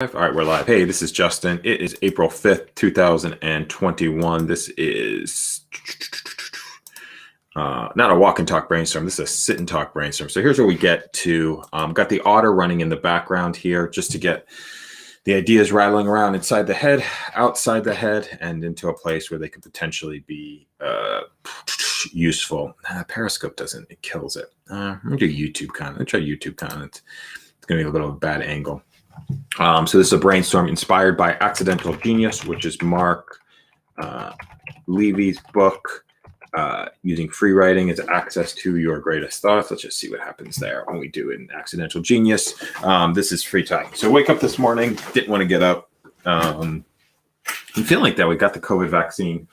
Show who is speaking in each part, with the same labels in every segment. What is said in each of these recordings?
Speaker 1: All right, we're live. Hey, this is Justin. It is April 5th, 2021. This is not a walk and talk brainstorm. This is a sit and talk brainstorm. So here's where we get to, got the otter running in the background here just to get the ideas rattling around inside the head, outside the head, and into a place where they could potentially be useful. Periscope doesn't, it kills it. I'm going to do YouTube content. Let's try YouTube content. It's going to be a little bad angle. So this is a brainstorm inspired by Accidental Genius, which is Mark Levy's book. Using free writing as access to your greatest thoughts. Let's just see what happens there when we do it in Accidental Genius. This is free time. So wake up this morning, didn't want to get up. I'm feeling like that. We got the COVID vaccine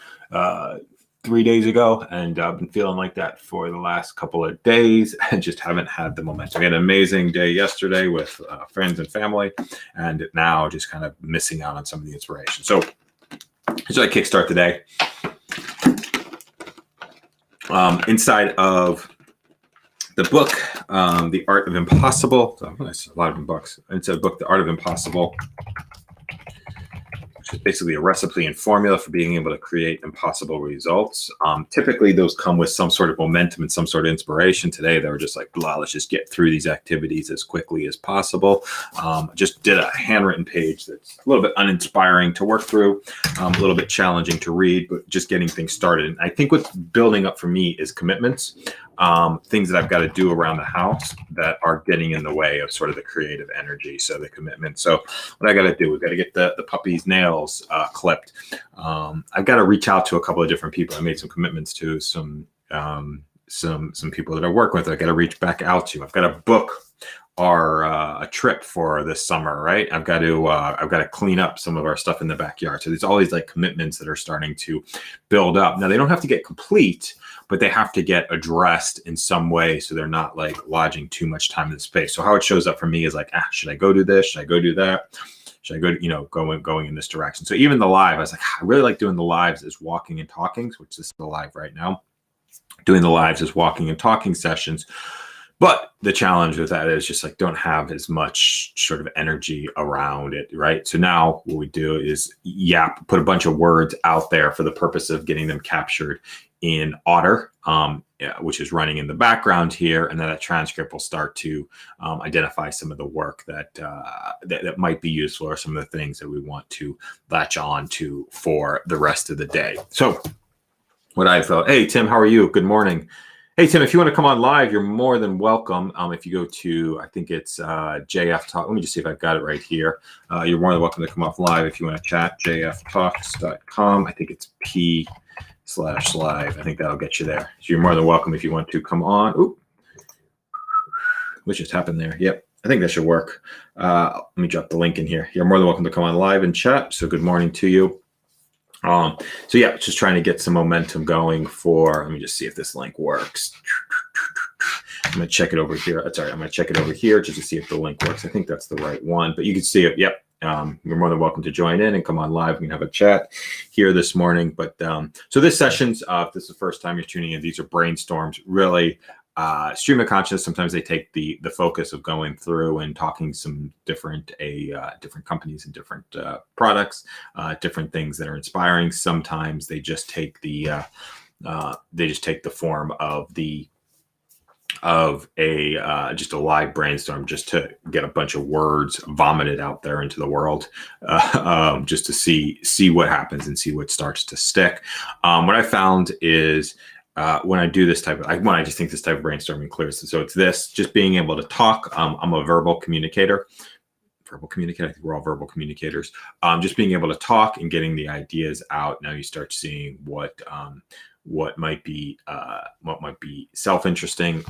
Speaker 1: 3 days ago, and I've been feeling like that for the last couple of days and just haven't had the momentum. We had an amazing day yesterday with friends and family, and now just kind of missing out on some of the inspiration. So here's how I kickstart today. Inside of the book, The Art of Impossible, so that's a lot of books. It's a book, The Art of Impossible, which is basically a recipe and formula for being able to create impossible results. Typically, those come with some sort of momentum and some sort of inspiration. Today, they were just like, blah, let's just get through these activities as quickly as possible. Just did a handwritten page that's a little bit uninspiring to work through, a little bit challenging to read, but just getting things started. And I think what's building up for me is commitments, things that I've got to do around the house that are getting in the way of sort of the creative energy. So the commitment. So what I got to do, we've got to get the puppy's nails clipped. I've got to reach out to a couple of different people. I made some commitments to some people that I work with. I got to reach back out to. I've got to book a trip for this summer, right? I've got to clean up some of our stuff in the backyard. So there's all these like commitments that are starting to build up. Now they don't have to get complete, but they have to get addressed in some way so they're not like lodging too much time in the space. So how it shows up for me is like, should I go do this? Should I go do that? Should I go, going in this direction? So even the live, I was like, I really like doing the lives as walking and talking, which is the live right now. Doing the lives as walking and talking sessions. But the challenge with that is just like, don't have as much sort of energy around it, right? So now what we do is put a bunch of words out there for the purpose of getting them captured in Otter, which is running in the background here. And then that transcript will start to identify some of the work that might be useful or some of the things that we want to latch on to for the rest of the day. So what I thought, hey, Tim, how are you? Good morning. Hey, Tim, if you want to come on live, you're more than welcome. If you go to, I think it's JF Talk. Let me just see if I've got it right here. You're more than welcome to come off live if you want to chat, jftalks.com. I think it's P/live. I think that'll get you there. So you're more than welcome if you want to come on. Oop. What just happened there? Yep. I think that should work. Let me drop the link in here. You're more than welcome to come on live and chat. So good morning to you. So yeah, just trying to get some momentum going for, let me just see if this link works. I'm going to check it over here. Sorry, I'm going to check it over here just to see if the link works. I think that's the right one, but you can see it. Yep. You're more than welcome to join in and come on live. We can have a chat here this morning. But so this session's, if this is the first time you're tuning in, these are brainstorms, really stream of consciousness. Sometimes they take the focus of going through and talking some different companies and different products, different things that are inspiring. Sometimes they just take the form of just a live brainstorm, just to get a bunch of words vomited out there into the world, just to see what happens and see what starts to stick. What I found is when I do this I just think this type of brainstorming clears. So it's this, just being able to talk. I'm a verbal communicator. I think we're all verbal communicators. Just being able to talk and getting the ideas out. Now you start seeing what might be self-interesting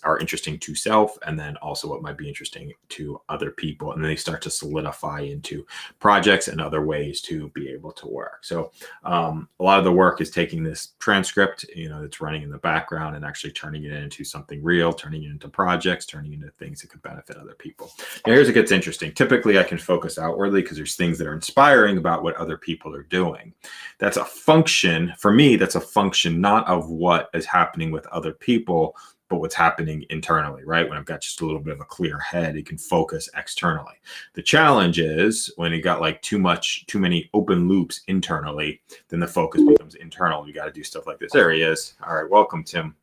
Speaker 1: or interesting to self, and then also what might be interesting to other people. And then they start to solidify into projects and other ways to be able to work. So a lot of the work is taking this transcript, that's running in the background and actually turning it into something real, turning it into projects, turning it into things that could benefit other people. Now here's what gets interesting. Typically I can focus outwardly because there's things that are inspiring about what other people are doing. That's a function, for me, that's a function not of what is happening with other people, but what's happening internally, right? When I've got just a little bit of a clear head, it can focus externally. The challenge is when you got like too many open loops internally, then the focus becomes internal. You got to do stuff like this. There he is. All right, welcome, Tim.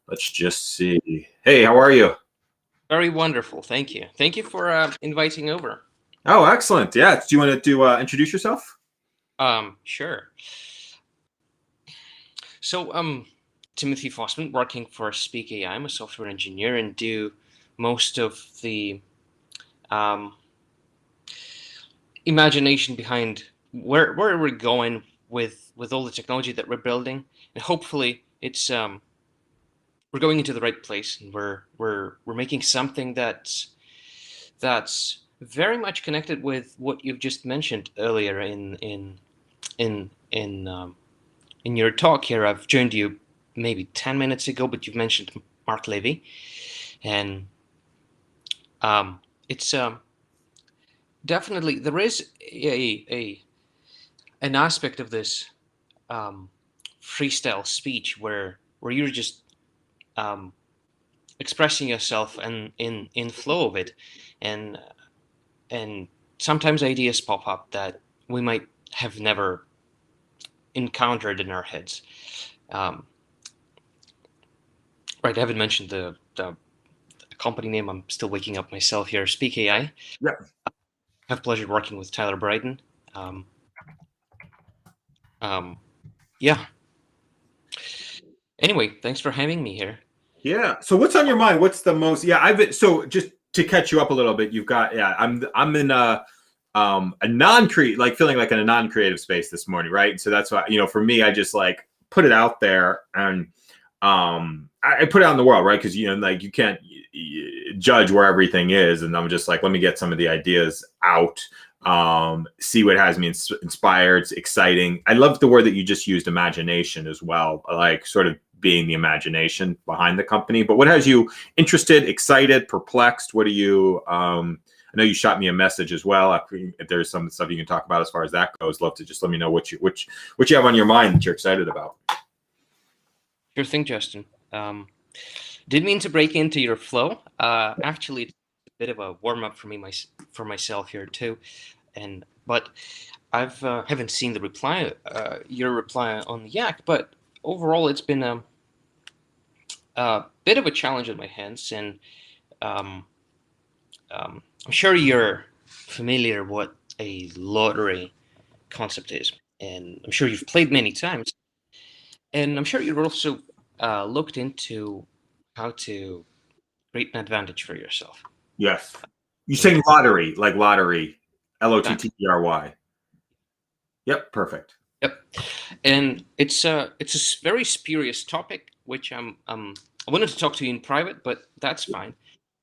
Speaker 1: Let's just see. Hey, how are you?
Speaker 2: Very wonderful. Thank you. Thank you for inviting over.
Speaker 1: Oh, excellent. Yeah. Do you want to introduce yourself?
Speaker 2: Sure. So, Timothy Fossman, working for Speak AI. I'm a software engineer and do most of the imagination behind where we're going with all the technology that we're building, and hopefully it's we're going into the right place, and we're making something that's very much connected with what you've just mentioned earlier in your talk here. I've joined you maybe 10 minutes ago, but you've mentioned Mark Levy, and it's definitely there is an aspect of this freestyle speech where you're just expressing yourself and in flow of it, and sometimes ideas pop up that we might have never encountered in our heads. Right, I haven't mentioned the company name. I'm still waking up myself here. Speak AI.
Speaker 1: Yeah.
Speaker 2: I have pleasure working with Tyler Bryden. Yeah. Anyway, thanks for having me here.
Speaker 1: Yeah. So what's on your mind? What's the most? Yeah, so just to catch you up a little bit, you've got I'm in a non-creative, like feeling like in a non-creative space this morning, right? So that's why, for me, I just like put it out there, and I put it out in the world, right? Because like you can't judge where everything is, and I'm just like, let me get some of the ideas out, see what has me inspired. It's exciting. I love the word that you just used, imagination, as well, like sort of being the imagination behind the company. But what has you interested, excited, perplexed? What do you I know you shot me a message as well. If there's some stuff you can talk about as far as that goes, love to just let me know what you have on your mind that you're excited about.
Speaker 2: Sure thing, Justin. Didn't mean to break into your flow. Actually, it's a bit of a warm up for me for myself here too, but I've haven't seen your reply on the Yak, but overall it's been a bit of a challenge in my hands, and I'm sure you're familiar what a lottery concept is, and I'm sure you've played many times, and I'm sure you've also looked into how to create an advantage for yourself.
Speaker 1: Yes. You saying lottery, like lottery, LOTTERY. Yep, perfect.
Speaker 2: Yep, and it's a very spurious topic, which I wanted to talk to you in private, but that's fine.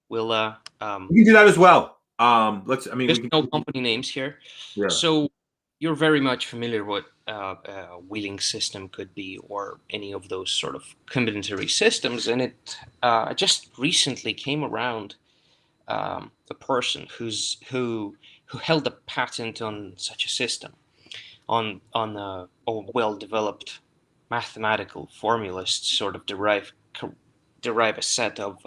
Speaker 2: We'll
Speaker 1: we can do that as well.
Speaker 2: There's no company names here.
Speaker 1: Yeah.
Speaker 2: So you're very much familiar with a wheeling system could be, or any of those sort of combinatory systems, and it just recently came around a person who held a patent on such a system, on a well-developed mathematical formulas to sort of derive a set of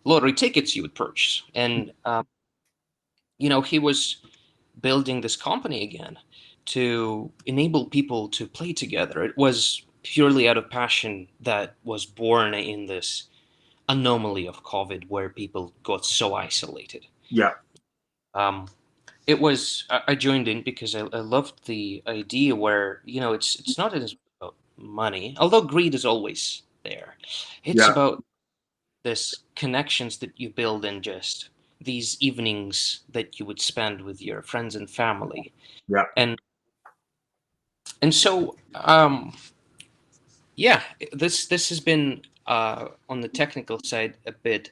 Speaker 2: lottery tickets you would purchase, and he was building this company again to enable people to play together. It was purely out of passion that was born in this anomaly of COVID, where people got so isolated.
Speaker 1: Yeah.
Speaker 2: I joined in because I loved the idea where, it's not as about money, although greed is always there. It's about this connections that you build in just these evenings that you would spend with your friends and family.
Speaker 1: Yeah.
Speaker 2: And so this has been on the technical side a bit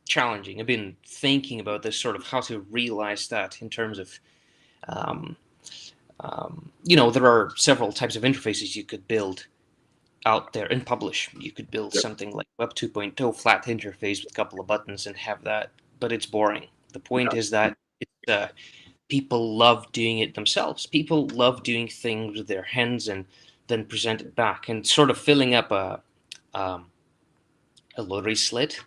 Speaker 2: challenging. I've been thinking about this, sort of how to realize that in terms of there are several types of interfaces you could build out there and publish. You could build something like Web 2.0 flat interface with a couple of buttons and have that, but it's boring. The point is that people love doing it themselves. People love doing things with their hands, and then present it back, and sort of filling up a lottery slit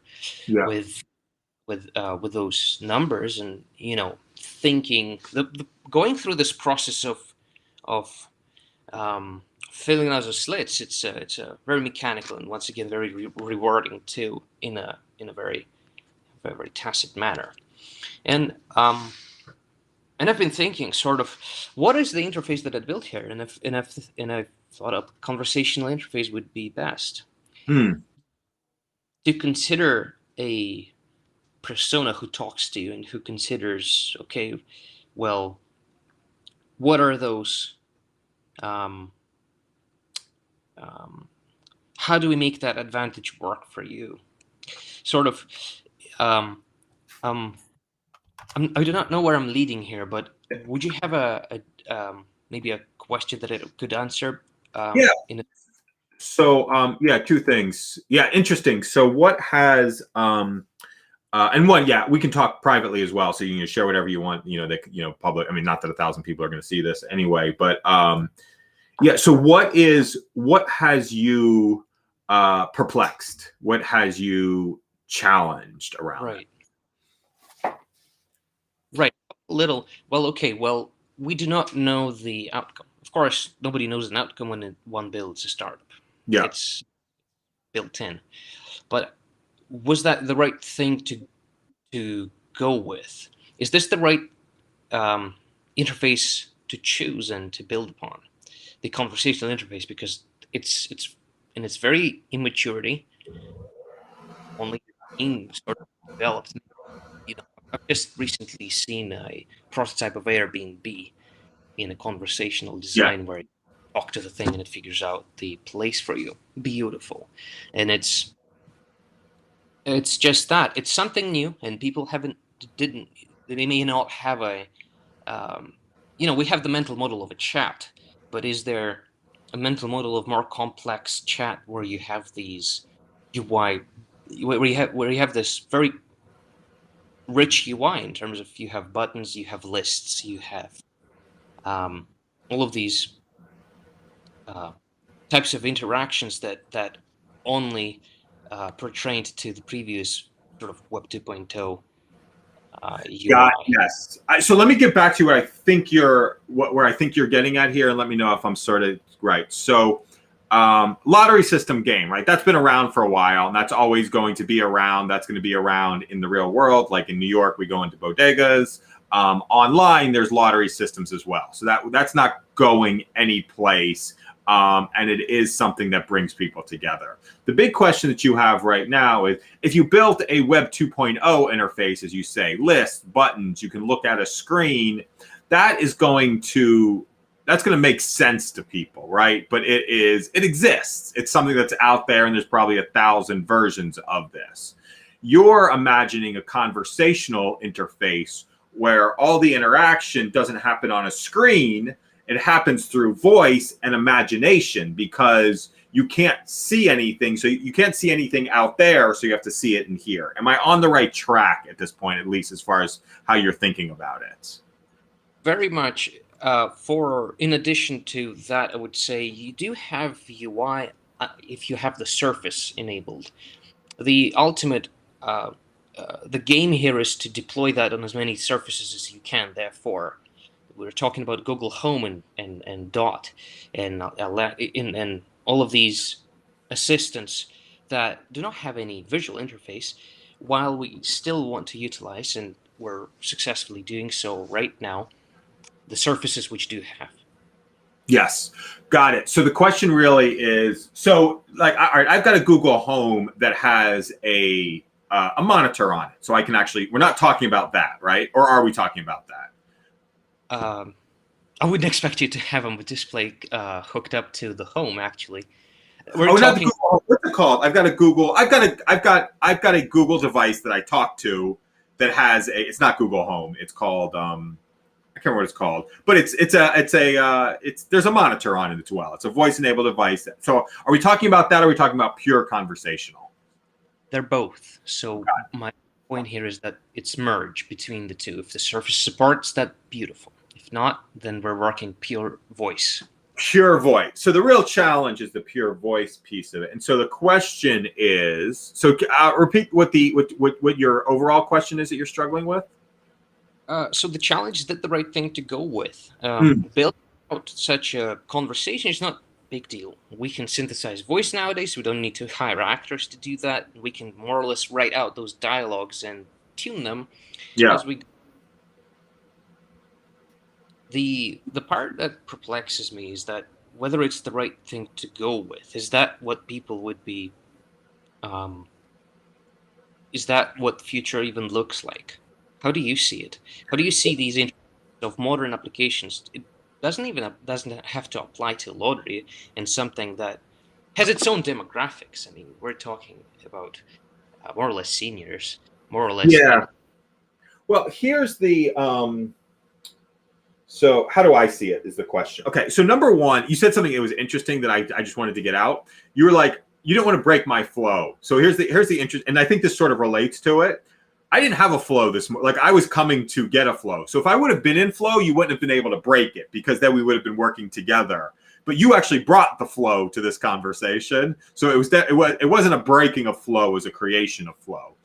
Speaker 1: Yeah.
Speaker 2: with those numbers, and thinking going through this process of filling out the slits. It's a very mechanical and once again very rewarding too, in a very very tacit manner. And I've been thinking sort of what is the interface that I built here, and I thought a conversational interface would be best
Speaker 1: Hmm.
Speaker 2: to consider a persona who talks to you and who considers, okay, well, what are those, um, um, how do we make that advantage work for you? Sort of, um, um, I do not know where I'm leading here, but would you have maybe a question that I could answer
Speaker 1: Yeah.
Speaker 2: in a
Speaker 1: So, yeah, two things. Yeah, interesting. So, what has and one, yeah, we can talk privately as well. So you can share whatever you want. Public. I mean, not that 1,000 people are going to see this anyway, but yeah. So, what has you perplexed? What has you challenged around that?
Speaker 2: right? Right. Little. Well, okay. Well, we do not know the outcome. Of course, nobody knows an outcome when one builds a startup.
Speaker 1: Yeah.
Speaker 2: It's built in. But was that the right thing to go with? Is this the right um, interface to choose and to build upon? The conversational interface, because it's in its very immaturity, only being sort of developed. I've just recently seen a prototype of Airbnb in a conversational
Speaker 1: Yeah.
Speaker 2: design where you talk to the thing and it figures out the place for you. Beautiful. And it's just that. It's something new, and people didn't they may not have um, we have the mental model of a chat, but is there a mental model of more complex chat where you have these UI, where you have this very rich UI in terms of you have buttons, you have lists, you have um, all of these uh, types of interactions that only pertained to the previous sort of Web 2.0
Speaker 1: Got
Speaker 2: UI.
Speaker 1: yes. So let me get back to where I think you're getting at here, and let me know if I'm sort of right. So, lottery system game, right? That's been around for a while, and that's always going to be around. That's going to be around in the real world. Like in New York, we go into bodegas. Online, there's lottery systems as well. So that's not going any place. And it is something that brings people together. The big question that you have right now is if you built a Web 2.0 interface, as you say, lists, buttons, you can look at a screen, that's going to make sense to people, right? But it exists. It's something that's out there, and there's probably 1,000 versions of this. You're imagining a conversational interface where all the interaction doesn't happen on a screen. It happens through voice and imagination, because you can't see anything. So you can't see anything out there. So you have to see it in here. Am I on the right track at this point, at least as far as how you're thinking about it?
Speaker 2: Very much. In addition to that, I would say you do have UI if you have the surface enabled. The ultimate, the game here is to deploy that on as many surfaces as you can. Therefore, we're talking about Google Home and Dot and all of these assistants that do not have any visual interface, while we still want to utilize, and we're successfully doing so right now, the surfaces which do have.
Speaker 1: Yes, got it. So the question really is, so like, all right, I've got a Google Home that has a monitor on it, so I can actually. We're not talking about that, right? Or are we talking about that?
Speaker 2: I wouldn't expect you to have a display hooked up to the home. Actually,
Speaker 1: Not the Google Home. What's it called? I've got a Google device that I talk to that has a. It's not Google Home. It's called. I can't remember what it's called, but there's a monitor on it as well. It's a voice enabled device. So are we talking about that? Or are we talking about pure conversational?
Speaker 2: They're both. So my point here is that it's merged between the two. If the Surface supports that, beautiful. If not, then we're working pure voice.
Speaker 1: Pure voice. So the real challenge is the pure voice piece of it. And so the question is, so repeat what your overall question is that you're struggling with.
Speaker 2: So the challenge is that the right thing to go with. Building out such a conversation is not a big deal. We can synthesize voice nowadays. We don't need to hire actors to do that. We can more or less write out those dialogues and tune them as we. The part that perplexes me is that whether it's the right thing to go with. Is that what people would be? Is that what the future even looks like? How do you see it? How do you see these of modern applications? It doesn't have to apply to lottery and something that has its own demographics. I mean, we're talking about more or less seniors, more or less.
Speaker 1: Yeah. Well, here's the. So how do I see it is the question. Okay, so number one, you said something that was interesting that I just wanted to get out. You were like, you don't want to break my flow. So here's the interest, and I think this sort of relates to it. I didn't have a flow this morning. Like I was coming to get a flow. So if I would have been in flow, you wouldn't have been able to break it because then we would have been working together. But you actually brought the flow to this conversation. So it wasn't a breaking of flow, it was a creation of flow,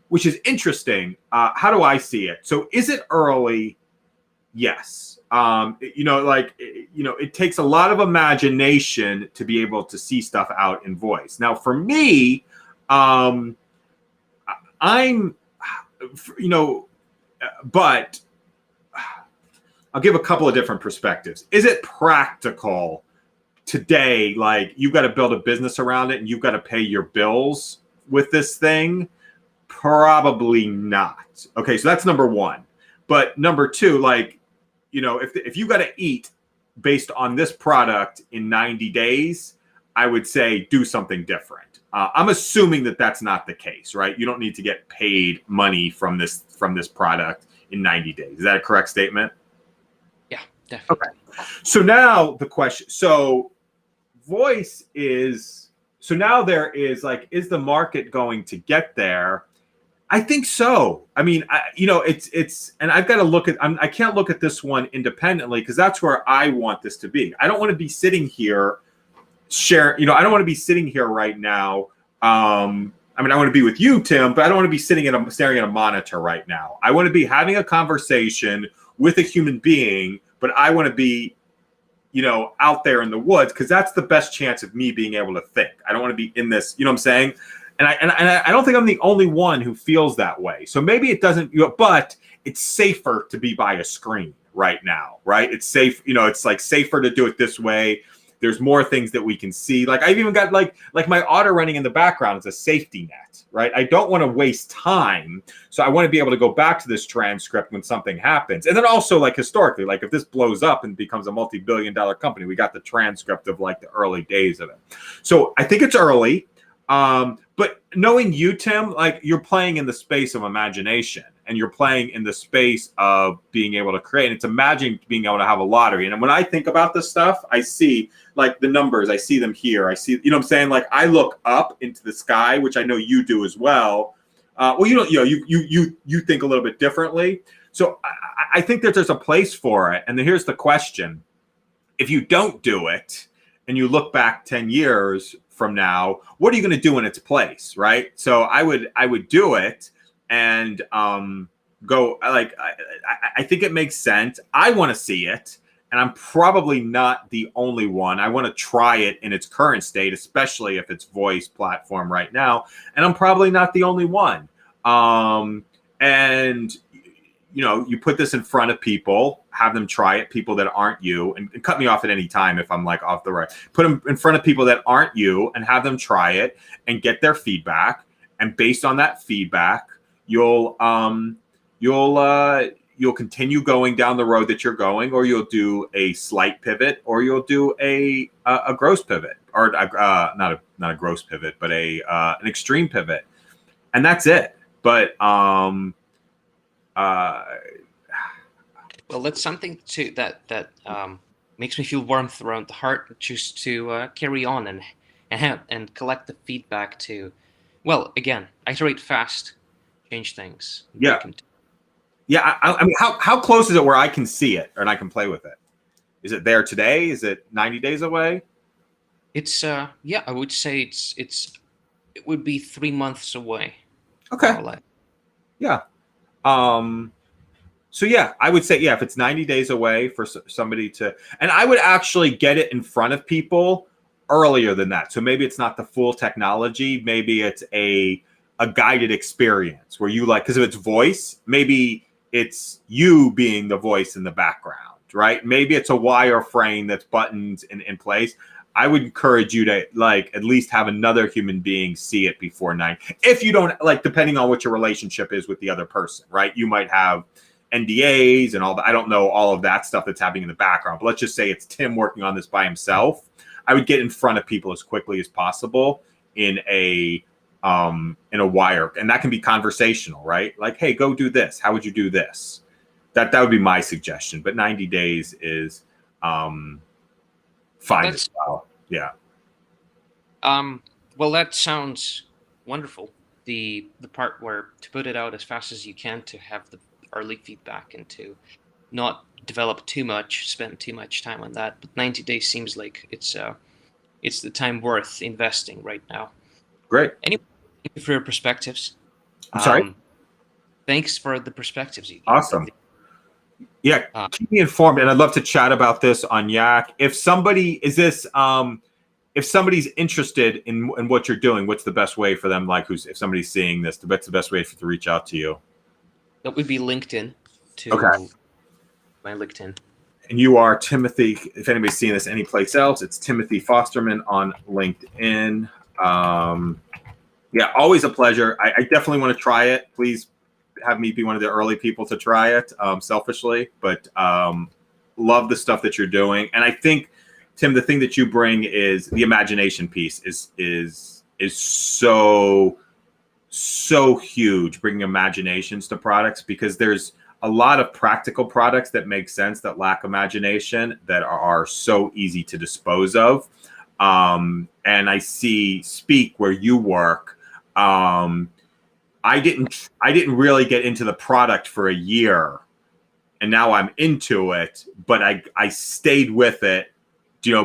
Speaker 1: which is interesting. How do I see it? So is it early? Yes. It takes a lot of imagination to be able to see stuff out in voice. Now, for me, but I'll give a couple of different perspectives. Is it practical today? Like you've got to build a business around it and you've got to pay your bills with this thing? Probably not. Okay, so that's number one. But number two, like, if you got to eat based on this product in 90 days, I would say do something different. I'm assuming that that's not the case, right? You don't need to get paid money from this product in 90 days. Is that a correct statement?
Speaker 2: Yeah, definitely.
Speaker 1: Okay. So now the question, so voice is, so now there is like, is the market going to get there? I think so. I mean, it's, and I've got to look at, I can't look at this one independently because that's where I want this to be. I don't want to be sitting here I don't want to be sitting here right now. I want to be with you, Tim, but I don't want to be staring at a monitor right now. I want to be having a conversation with a human being, but I want to be, out there in the woods because that's the best chance of me being able to think. I don't want to be in this, you know what I'm saying? And I don't think I'm the only one who feels that way. So maybe it doesn't, but it's safer to be by a screen right now, right? It's safe, it's like safer to do it this way. There's more things that we can see. Like I've even got like my auto running in the background is a safety net, right? I don't want to waste time. So I want to be able to go back to this transcript when something happens. And then also like historically, like if this blows up and becomes a multi-billion-dollar company, we got the transcript of like the early days of it. So I think it's early. But knowing you, Tim, like you're playing in the space of imagination and you're playing in the space of being able to create. And it's imagining being able to have a lottery. And when I think about this stuff, I see like the numbers, I see them here. I see, what I'm saying? Like I look up into the sky, which I know you do as well. You think a little bit differently. So I think that there's a place for it. And then here's the question. If you don't do it and you look back 10 years from now, what are you going to do in its place, right? So I would do it and go like I think it makes sense. I want to see it, and I'm probably not the only one. I want to try it in its current state, especially if it's voice platform right now, and I'm probably not the only one. And you put this in front of people, have them try it, people that aren't you, and cut me off at any time if I'm like off the right. Put them in front of people that aren't you and have them try it and get their feedback. And based on that feedback, you'll continue going down the road that you're going, or you'll do a slight pivot, or you'll do a gross pivot, or not a gross pivot, but an extreme pivot, and that's it. But
Speaker 2: well, that's something that makes me feel warmth around the heart, just to carry on and collect the feedback to, well, again, iterate fast, change things.
Speaker 1: Yeah. Yeah. I mean, how close is it where I can see it and I can play with it? Is it there today? Is it 90 days away?
Speaker 2: It's yeah, I would say it would be 3 months away,
Speaker 1: Okay.
Speaker 2: more or less.
Speaker 1: Yeah. So yeah, I would say, yeah, if it's 90 days away for somebody to, and I would actually get it in front of people earlier than that. So maybe it's not the full technology. Maybe it's a guided experience where you like, because if it's voice, maybe it's you being the voice in the background, right? Maybe it's a wireframe that's buttons in place. I would encourage you to like at least have another human being see it before 9. If you don't like, depending on what your relationship is with the other person, right? You might have NDAs and all that. I don't know all of that stuff that's happening in the background, but let's just say it's Tim working on this by himself. I would get in front of people as quickly as possible in a wire, and that can be conversational, right? Like, hey, go do this. How would you do this? That would be my suggestion. But 90 days is fine as well. Yeah.
Speaker 2: Well, that sounds wonderful. The part where to put it out as fast as you can to have the early feedback and to not develop too much, spend too much time on that. But 90 days seems like it's the time worth investing right now.
Speaker 1: Great.
Speaker 2: Anyway, thank you for your perspectives.
Speaker 1: I'm sorry?
Speaker 2: Thanks for the perspectives.
Speaker 1: Awesome. Yeah, keep me informed, and I'd love to chat about this on Yak. If somebody if somebody's interested in what you're doing, what's the best way for them? Like, if somebody's seeing this, what's the best way to reach out to you?
Speaker 2: That would be LinkedIn.
Speaker 1: Okay.
Speaker 2: My LinkedIn.
Speaker 1: And you are Timothy. If anybody's seeing this anyplace else, it's Timothy Fosterman on LinkedIn. Yeah, always a pleasure. I definitely want to try it. Please have me be one of the early people to try it, selfishly, but love the stuff that you're doing. And I think, Tim, the thing that you bring is the imagination piece is so huge, bringing imaginations to products, because there's a lot of practical products that make sense that lack imagination that are so easy to dispose of. And I see Speak, where you work. I didn't really get into the product for a year, and now I'm into it, but I stayed with it,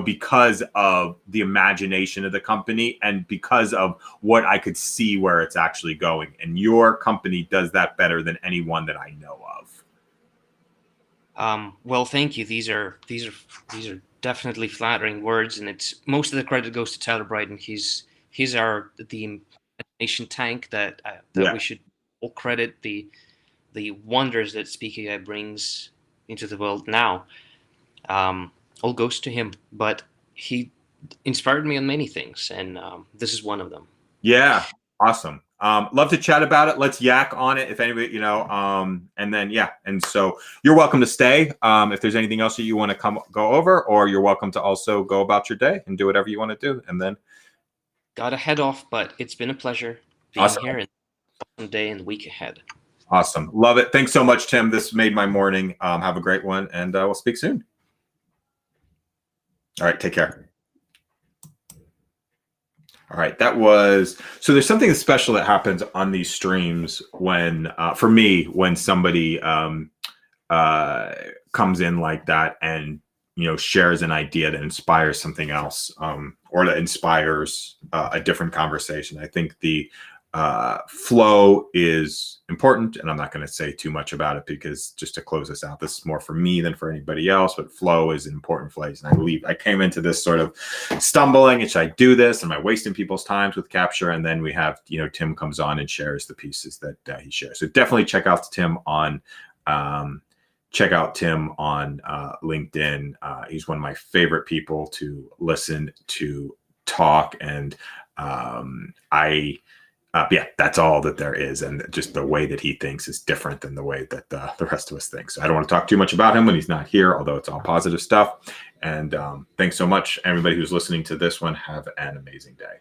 Speaker 1: because of the imagination of the company and because of what I could see where it's actually going. And your company does that better than anyone that I know of.
Speaker 2: Well, thank you. These are definitely flattering words, and it's most of the credit goes to Tyler Brighton. He's the imagination tank that we should all credit the wonders that Speak AI brings into the world now. All goes to him, but he inspired me on many things, and this is one of them.
Speaker 1: Yeah, awesome. Love to chat about it. Let's yak on it if anybody, and then, yeah. And so you're welcome to stay. If there's anything else that you want to go over, or you're welcome to also go about your day and do whatever you want to do. And then
Speaker 2: got to head off, but it's been a pleasure being here, and awesome day and week ahead.
Speaker 1: Awesome. Love it. Thanks so much, Tim. This made my morning. Have a great one, and we'll speak soon. All right, take care. All right, so there's something special that happens on these streams when, for me, when somebody comes in like that and, shares an idea that inspires something else, or that inspires a different conversation. I think the flow is important, and I'm not going to say too much about it, because just to close this out, this is more for me than for anybody else, but flow is an important place. And I came into this sort of stumbling, and should I do this? Am I wasting people's times with capture? And then we have, Tim comes on and shares the pieces that he shares. So definitely check out Tim on LinkedIn. He's one of my favorite people to listen to talk, and yeah, that's all that there is. And just the way that he thinks is different than the way that the rest of us think. So I don't want to talk too much about him when he's not here, although it's all positive stuff. And thanks so much, everybody who's listening to this one. Have an amazing day.